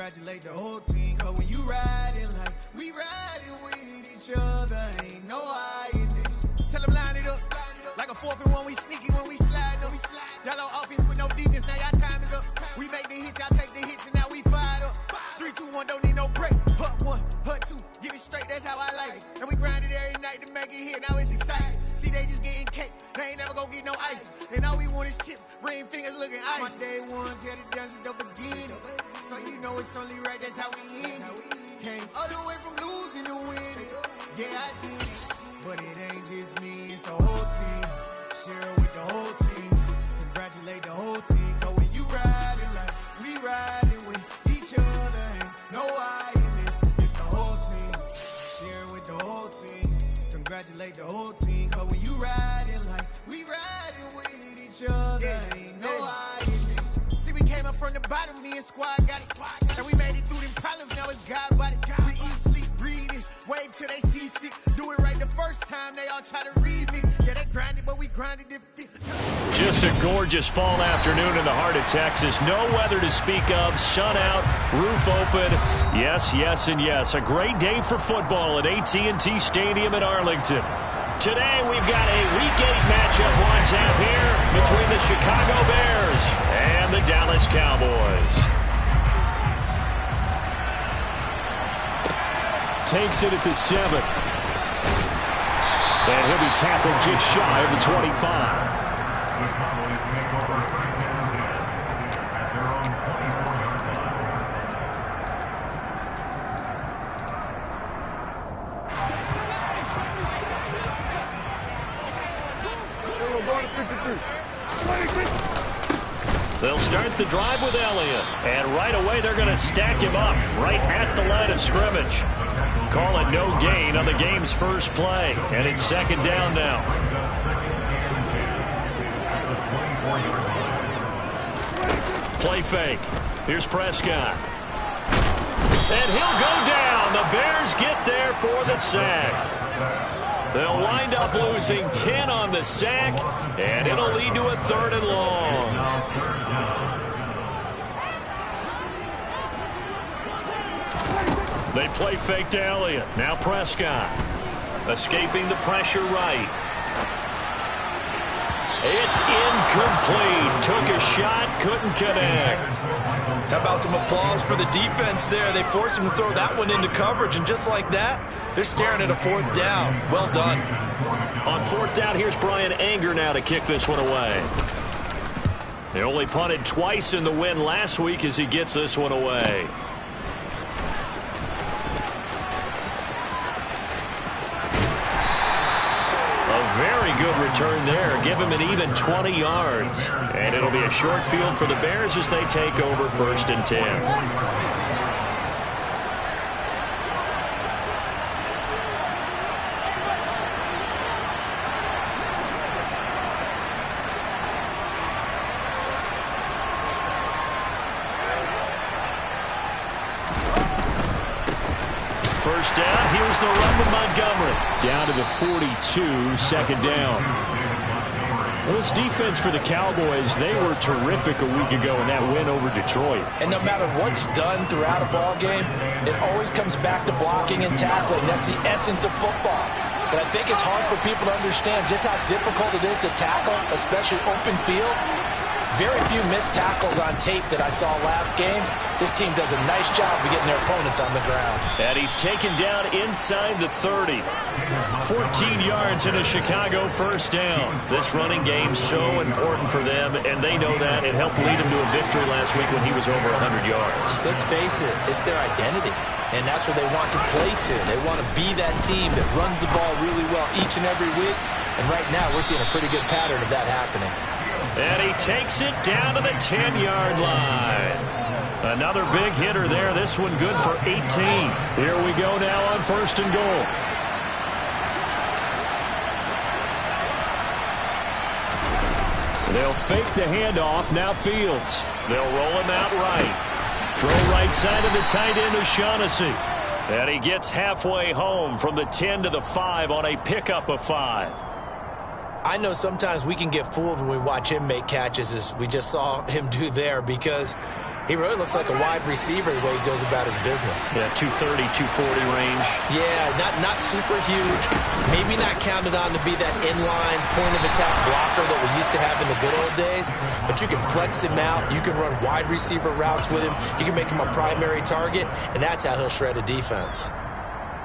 Congratulate the whole team, cause when you riding like we riding with each other, ain't no hiding this. Tell them line it up, like a 4th and 1, we sneaky when we slide. Y'all on offense with no defense, now y'all time is up. We make the hits, y'all take the hits, and now we fired up. 3, 2, 1, don't need no break. Hut 1, hut 2, get it straight, that's how I like it. And we grind it every night to make it here, now it's exciting. See, they just getting cake, they ain't never gonna get no ice. And all we want is chips, ring fingers looking ice. My day ones had to dance at the beginning, so you know it's only right, that's how we end it. Came all the way from losing to winning, yeah I did it. But it ain't just me, it's the whole team. Share with the whole team. Congratulate the whole team, cause when you riding like we riding with each other, ain't no hiding this. It's the whole team. Share with the whole team. Congratulate the whole team, cause when you riding like we riding with each other, ain't no hiding this. See, we came up from the bottom, me and squad got it. And we made it through them problems, now it's God body. We eat, sleep, breathe this, wave till they see sick. Do it right the first time, they all try to remix. Yeah, they grinded, but we grinded different. Just a gorgeous fall afternoon in the heart of Texas. No weather to speak of. Sun out, roof open. Yes, yes, and yes. A great day for football at AT&T Stadium in Arlington. Today we've got a Week 8 matchup on tap here between the Chicago Bears and the Dallas Cowboys. Takes it at the 7. And he'll be tackled just shy of the 25. They'll start the drive with Elliott. And right away they're going to stack him up right at the line of scrimmage. Call it no gain on the game's first play. And it's 2nd down now. Play fake. Here's Prescott. And he'll go down. The Bears get there for the sack. They'll wind up losing 10 on the sack, and it'll lead to a 3rd and long. They play fake to Elliott. Now Prescott. Escaping the pressure right. It's incomplete. Took a shot, couldn't connect. How about some applause for the defense there? They forced him to throw that one into coverage, and just like that, they're staring at a 4th down. Well done. On 4th down, here's Brian Anger now to kick this one away. They only punted twice in the win last week as he gets this one away. Very good return there. Give him an even 20 yards. And it'll be a short field for the Bears as they take over 1st and 10. First down, here's the run with Montgomery. Down to the 42, 2nd down. Well, this defense for the Cowboys, they were terrific a week ago in that win over Detroit. And no matter what's done throughout a ball game, it always comes back to blocking and tackling. That's the essence of football. But I think it's hard for people to understand just how difficult it is to tackle, especially open field. Very few missed tackles on tape that I saw last game. This team does a nice job of getting their opponents on the ground. And he's taken down inside the 30. 14 yards in a Chicago 1st down. This running game's so important for them, and they know that. It helped lead him to a victory last week when he was over 100 yards. Let's face it, it's their identity. And that's where they want to play to. They want to be that team that runs the ball really well each and every week. And right now, we're seeing a pretty good pattern of that happening. And he takes it down to the 10-yard line. Another big hitter there. This one good for 18. Here we go now on 1st and goal. They'll fake the handoff. Now Fields. They'll roll him out right. Throw right side of the tight end O'Shaughnessy. And he gets halfway home from the 10 to the 5 on a pickup of 5. I know sometimes we can get fooled when we watch him make catches, as we just saw him do there, because He really looks like a wide receiver the way he goes about his business. Yeah, 230, 240 range. Yeah, not super huge. Maybe not counted on to be that inline point-of-attack blocker that we used to have in the good old days. But you can flex him out. You can run wide receiver routes with him. You can make him a primary target, and that's how he'll shred a defense.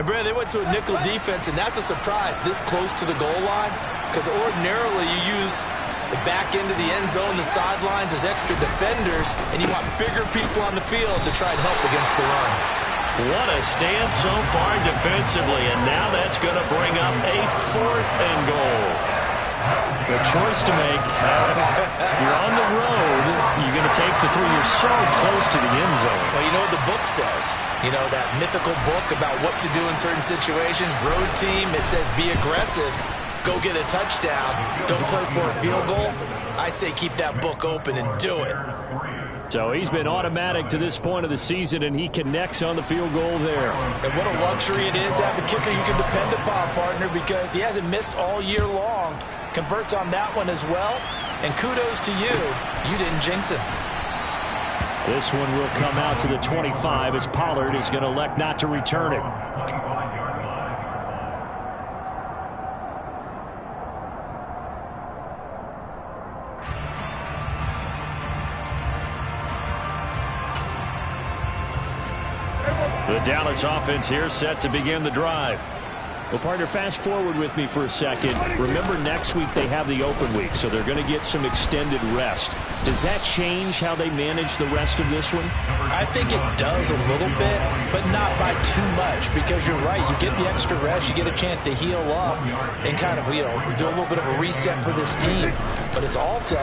And, Brad, they went to a nickel defense, and that's a surprise this close to the goal line, because ordinarily you use the back end of the end zone, the sidelines as extra defenders, and you want bigger people on the field to try and help against the run. What a stand so far defensively, and now that's going to bring up a 4th and goal. The choice to make. You're on the road. You're going to take the 3. You're so close to the end zone. Well, you know what the book says. You know, that mythical book about what to do in certain situations. Road team, it says be aggressive. Go get a touchdown. Don't play for a field goal. I say keep that book open and do it. So he's been automatic to this point of the season, and he connects on the field goal there. And what a luxury it is to have a kicker you can depend upon, partner, because he hasn't missed all year long. Converts on that one as well. And kudos to you. You didn't jinx him. This one will come out to the 25 as Pollard is going to elect not to return it. The Dallas offense here set to begin the drive. Well, partner, fast forward with me for a second. Remember, next week they have the open week, so they're going to get some extended rest. Does that change how they manage the rest of this one? I think it does a little bit, but not by too much, because you're right. You get the extra rest, you get a chance to heal up and kind of, do a little bit of a reset for this team. But it's also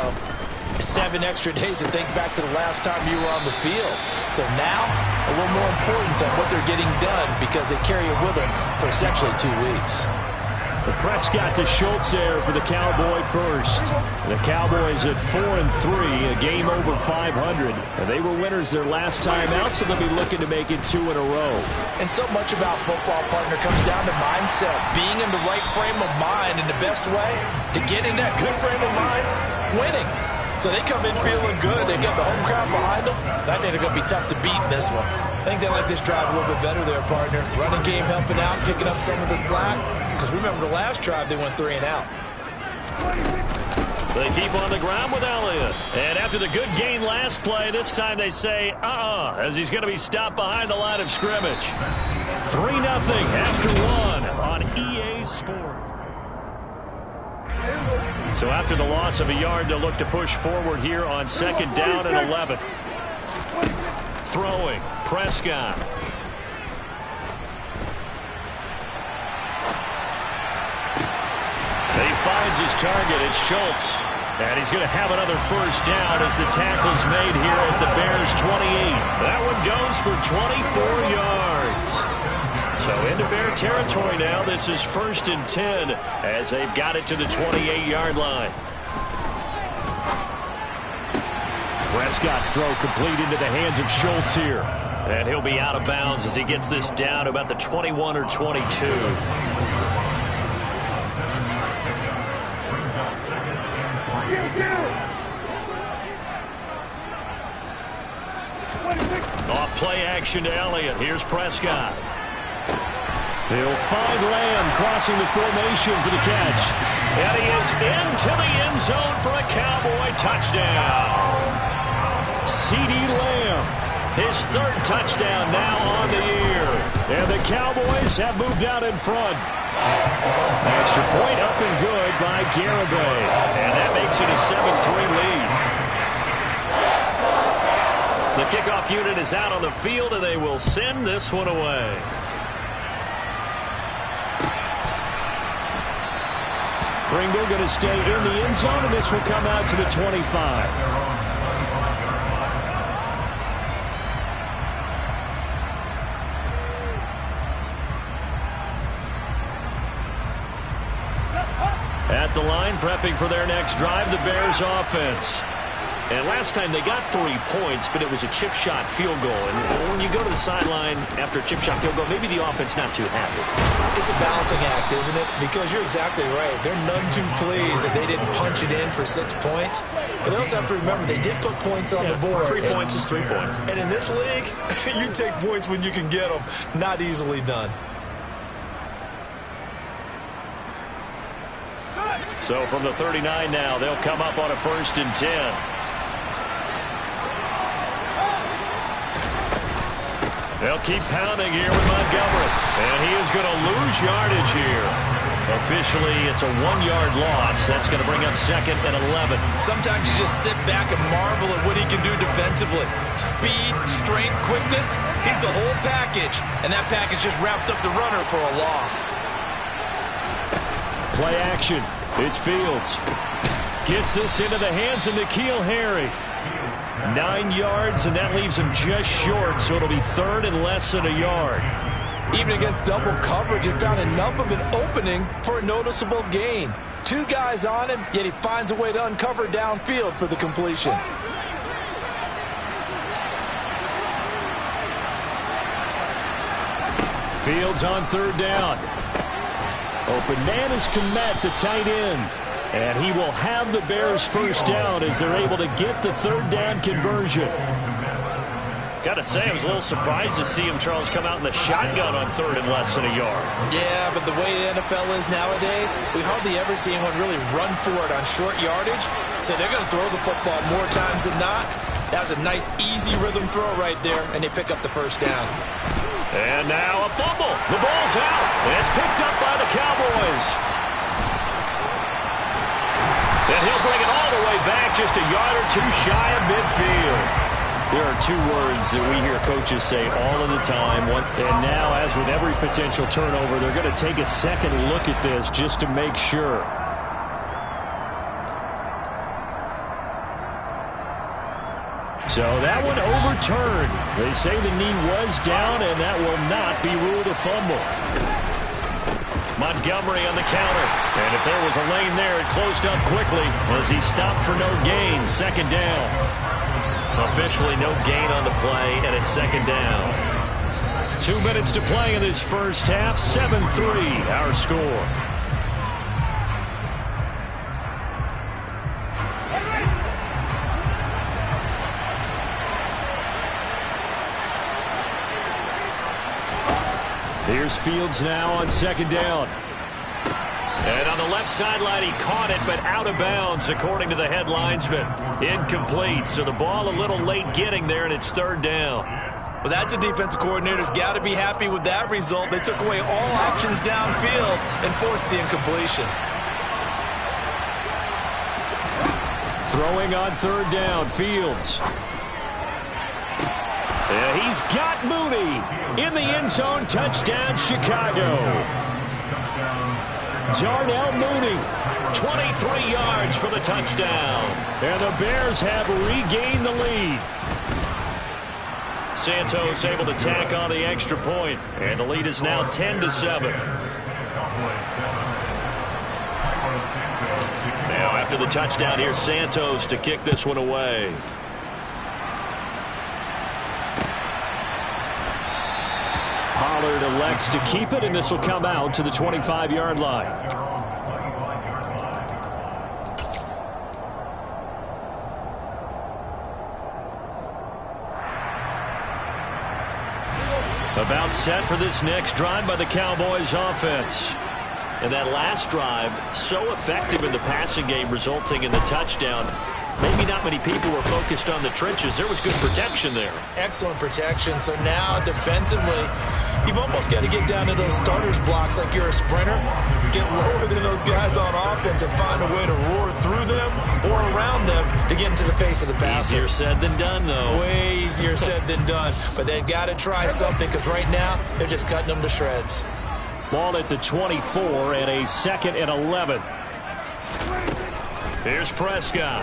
7 extra days to think back to the last time you were on the field. So now, a little more importance on what they're getting done because they carry it with them for essentially 2 weeks. The Prescott to Schultz there for the Cowboy first. The Cowboys at 4-3, a game over 500. And they were winners their last time out, so they'll be looking to make it 2 in a row. And so much about football, partner, comes down to mindset. Being in the right frame of mind, and the best way to get in that good frame of mind, winning. So they come in feeling good. They got the home crowd behind them. I think they're going to be tough to beat in this one. I think they like this drive a little bit better there, partner. Running game helping out, picking up some of the slack. Because remember, the last drive, they went 3 and out. They keep on the ground with Elliott. And after the good gain last play, this time they say, as he's going to be stopped behind the line of scrimmage. 3-0 after 1 on EA Sports. So after the loss of a yard, they'll look to push forward here on 2nd down and 11. Throwing, Prescott. He finds his target. It's Schultz. And he's going to have another first down as the tackle's made here at the Bears' 28. That one goes for 24 yards. So into Bear territory now. This is 1st and 10 as they've got it to the 28-yard line. Prescott's throw complete into the hands of Schultz here. And he'll be out of bounds as he gets this down to about the 21 or 22. Off play action to Elliott. Here's Prescott. He'll find Lamb crossing the formation for the catch. And he is into the end zone for a Cowboy touchdown. C.D. Lamb, his 3rd touchdown now on the year. And the Cowboys have moved out in front. Extra point up and good by Garibay. And that makes it a 7-3 lead. The kickoff unit is out on the field, and they will send this one away. Pringle going to stay in the end zone, and this will come out to the 25. At the line, prepping for their next drive, the Bears offense. And last time they got 3 points, but it was a chip shot field goal. And when you go to the sideline after a chip shot field goal, maybe the offense not too happy. It's a balancing act, isn't it? Because you're exactly right. They're none too pleased that they didn't punch it in for 6 points. But they also have to remember they did put points on the board. 3 points is 3 points. And in this league, you take points when you can get them. Not easily done. So from the 39 now, they'll come up on a 1st and 10. They'll keep pounding here with Montgomery. And he is going to lose yardage here. Officially, it's a 1-yard loss. That's going to bring up 2nd and 11. Sometimes you just sit back and marvel at what he can do defensively. Speed, strength, quickness. He's the whole package. And that package just wrapped up the runner for a loss. Play action. It's Fields. Gets this into the hands of N'Keal Harry. 9 yards, and that leaves him just short, so it'll be 3rd and less than a yard. Even against double coverage, he found enough of an opening for a noticeable gain. 2 guys on him, yet he finds a way to uncover downfield for the completion. Fields on 3rd down. Open man is Kmet, the tight end. And he will have the Bears 1st down as they're able to get the 3rd down conversion. Got to say, I was a little surprised to see him, Charles, come out in the shotgun on 3rd and less than a yard. Yeah, but the way the NFL is nowadays, we hardly ever see anyone really run for it on short yardage. So they're going to throw the football more times than not. That was a nice, easy rhythm throw right there, and they pick up the 1st down. And now a fumble. The ball's out. And it's picked up by the Cowboys. And he'll bring it all the way back, just a yard or 2 shy of midfield. There are 2 words that we hear coaches say all of the time. And now, as with every potential turnover, they're going to take a second look at this just to make sure. So that one overturned. They say the knee was down, and that will not be ruled a fumble. Montgomery on the counter. And if there was a lane there, it closed up quickly as he stopped for no gain. 2nd down. Officially no gain on the play, and it's 2nd down. 2 minutes to play in this first half. 7-3 our score. Here's Fields now on 2nd down. And on the left sideline, he caught it, but out of bounds, according to the head linesman. Incomplete, so the ball a little late getting there, and it's 3rd down. Well, that's a defensive coordinator's got to be happy with that result. They took away all options downfield and forced the incompletion. Throwing on 3rd down, Fields. And he's got Mooney in the end zone. Touchdown, Chicago. Darnell Mooney, 23 yards for the touchdown. And the Bears have regained the lead. Santos able to tack on the extra point, and the lead is now 10-7. Now after the touchdown, here's Santos to kick this one away. Pollard elects to keep it, and this will come out to the 25-yard line. About set for this next drive by the Cowboys offense. And that last drive, so effective in the passing game, resulting in the touchdown. Maybe not many people were focused on the trenches. There was good protection there. Excellent protection. So now defensively, you've almost got to get down to those starters blocks like you're a sprinter. Get lower than those guys on offense and find a way to roar through them or around them to get into the face of the passer. Easier said than done, though. Way easier said than done. But they've got to try something because right now they're just cutting them to shreds. Ball at the 24 and a 2nd and 11. Here's Prescott.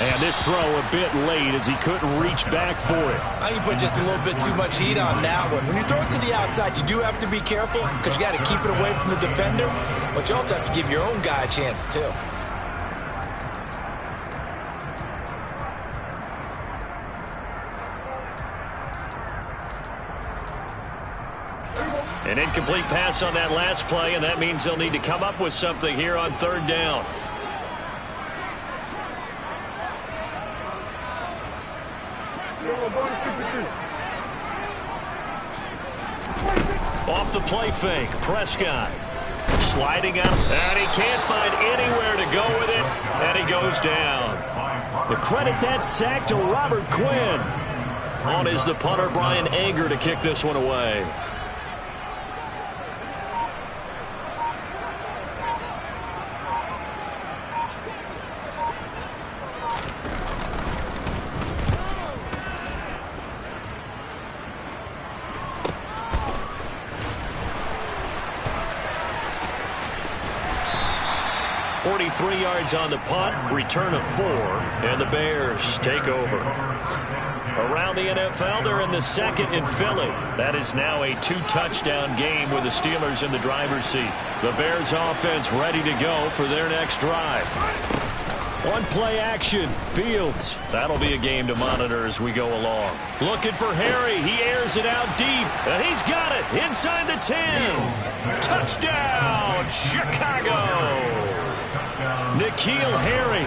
And this throw a bit late as he couldn't reach back for it. I think you put just a little bit too much heat on that one. When you throw it to the outside, you do have to be careful because you got to keep it away from the defender. But you also have to give your own guy a chance, too. An incomplete pass on that last play, and that means they'll need to come up with something here on third down. Off the play fake, Prescott sliding out, and he can't find anywhere to go with it, and he goes down. The credit that sack to Robert Quinn. On is the punter, Brian Anger, to kick this one away. Yards on the punt, return of 4, and the Bears take over. Around the NFL, they're in the second in Philly. That is now a 2-touchdown game with the Steelers in the driver's seat. The Bears offense ready to go for their next drive. One play action, Fields. That'll be a game to monitor as we go along. Looking for Harry. He airs it out deep, and he's got it inside the 10. Touchdown, Chicago. N'Keal Harry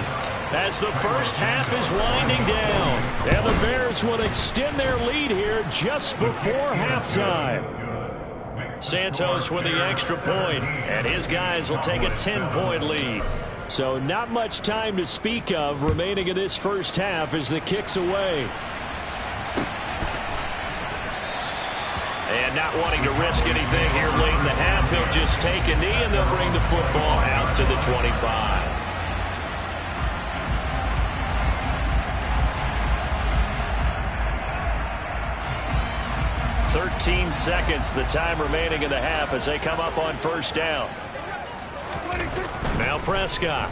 as the first half is winding down. And the Bears will extend their lead here just before halftime. Santos with the extra point, and his guys will take a 10-point lead. So not much time to speak of remaining in this first half as the kick's away. And not wanting to risk anything here late in the half, he'll just take a knee, and they'll bring the football out to the 25. 13 seconds, the time remaining in the half as they come up on first down. Now Prescott.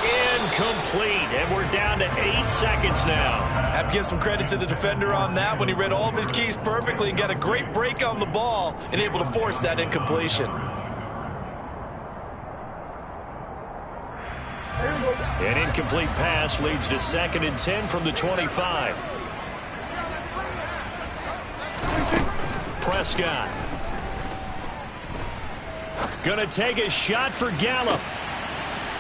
Incomplete, and we're down to 8 seconds now. I have to give some credit to the defender on that when he read all of his keys perfectly and got a great break on the ball and able to force that incompletion. An incomplete pass leads to 2nd and 10 from the 25. Prescott. Gonna take a shot for Gallup.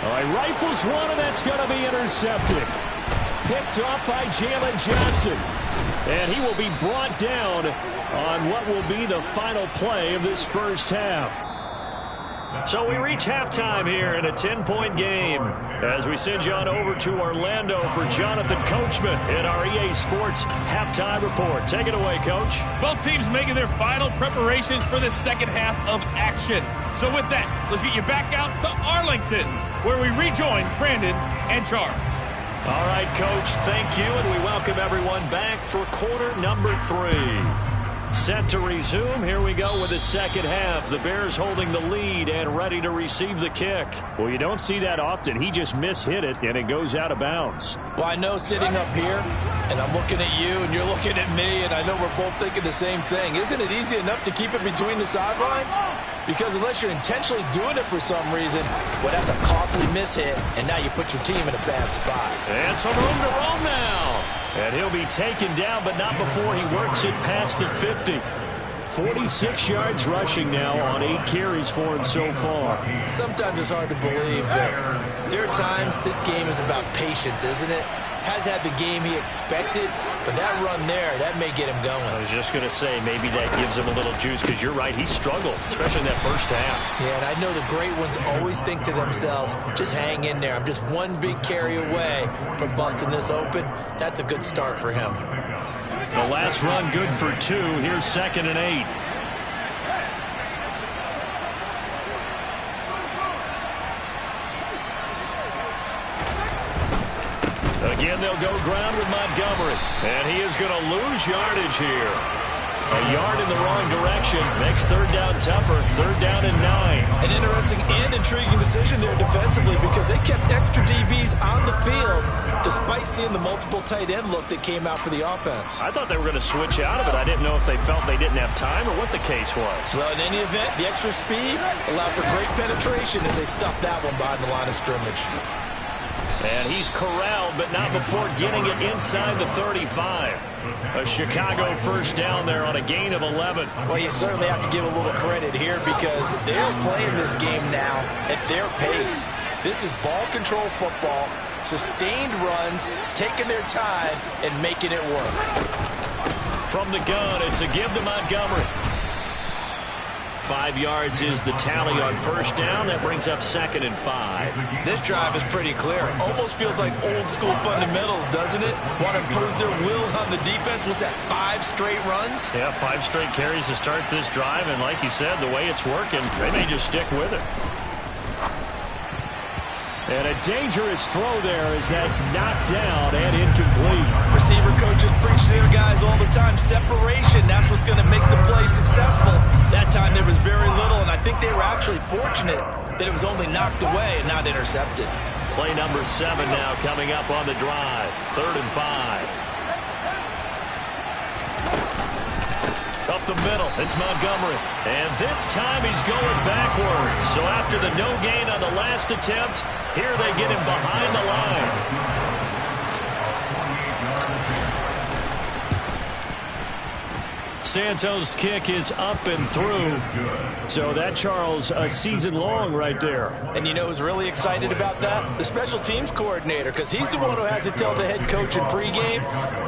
All right, rifles one, and that's going to be intercepted. Picked off by Jalen Johnson. And he will be brought down on what will be the final play of this first half. So we reach halftime here in a 10-point game as we send you on over to Orlando for Jonathan Coachman in our EA Sports Halftime Report. Take it away, Coach. Both teams making their final preparations for the second half of action. So with that, let's get you back out to Arlington, where we rejoin Brandon and Charles. All right, Coach, thank you, and we welcome everyone back for quarter number 3. Set to resume. Here we go with the second half. The Bears holding the lead and ready to receive the kick. Well, you don't see that often. He just mishit it, and it goes out of bounds. Well, I know sitting up here, and I'm looking at you, and you're looking at me, and I know we're both thinking the same thing. Isn't it easy enough to keep it between the sidelines? Because unless you're intentionally doing it for some reason, well, that's a costly mishit, and now you put your team in a bad spot. And some room to roam now. And he'll be taken down, but not before he works it past the 50. 46 yards rushing now on 8 carries for him so far. Sometimes it's hard to believe, but there are times this game is about patience, isn't it? Has had the game he expected, but that run there, that may get him going. I was just going to say, maybe that gives him a little juice, because you're right, he struggled, especially in that first half. Yeah, and I know the great ones always think to themselves, just hang in there. I'm just one big carry away from busting this open. That's a good start for him. The last run good for 2. Here's 2nd and 8. Again, they'll go ground with Montgomery. And he is going to lose yardage here. A yard in the wrong direction makes third down tougher. 3rd down and 9. An interesting and intriguing decision there defensively, because they kept extra DBs on the field despite seeing the multiple tight end look that came out for the offense. I thought they were going to switch out of it. I didn't know if they felt they didn't have time or what the case was. Well, in any event, the extra speed allowed for great penetration as they stuffed that one behind the line of scrimmage. And he's corralled, but not before getting it inside the 35. A Chicago first down there on a gain of 11. Well, you certainly have to give a little credit here because they're playing this game now at their pace. This is ball control football, sustained runs, taking their time, and making it work. From the gun, it's a give to Montgomery. 5 yards is the tally on first down. That brings up 2nd and 5. This drive is pretty clear. Almost feels like old school fundamentals, doesn't it? Want to impose their will on the defense. Was that 5 straight runs? Yeah, 5 straight carries to start this drive. And like you said, the way it's working, they may just stick with it. And a dangerous throw there as that's knocked down and incomplete. Receiver coaches preach to their guys all the time. Separation, that's what's going to make the play successful. That time there was very little, and I think they were actually fortunate that it was only knocked away and not intercepted. Play number 7 now coming up on the drive. 3rd and 5. Up the middle, it's Montgomery. And this time he's going backwards. So after the no gain on the last attempt, here they get him behind the line. Santos' kick is up and through. So that, Charles, a season long right there. And you know who's really excited about that? The special teams coordinator, because he's the one who has to tell the head coach in pregame,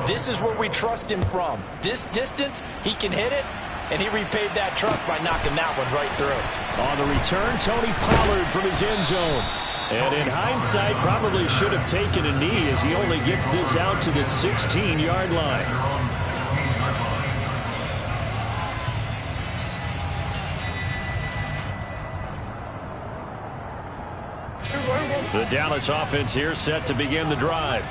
this is where we trust him from. This distance, he can hit it, and he repaid that trust by knocking that one right through. On the return, Tony Pollard from his end zone. And in hindsight, probably should have taken a knee as he only gets this out to the 16-yard line. The Dallas offense here set to begin the drive.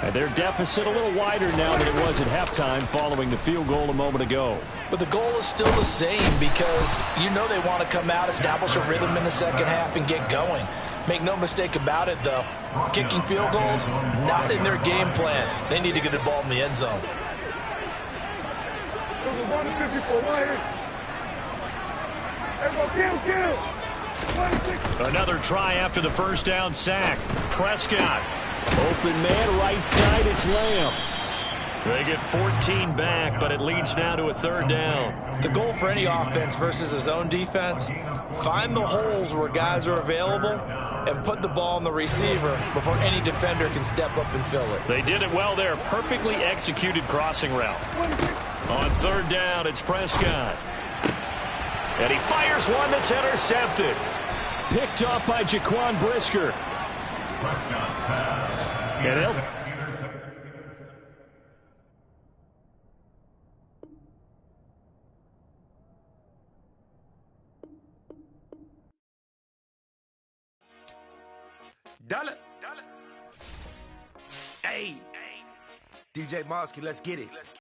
And their deficit a little wider now than it was at halftime following the field goal a moment ago. But the goal is still the same because you know they want to come out, establish a rhythm in the second half, and get going. Make no mistake about it, though. Kicking field goals, not in their game plan. They need to get the ball in the end zone. Another try after the first down sack. Prescott. Open man, right side, it's Lamb. They get 14 back, but it leads now to a 3rd down. The goal for any offense versus his own defense, find the holes where guys are available and put the ball on the receiver before any defender can step up and fill it. They did it well there. Perfectly executed crossing route. On 3rd down, it's Prescott. And he fires one that's intercepted. Picked off by Jaquan Brisker. And he'll... Dollar. Hey, DJ Mosky, let's get it.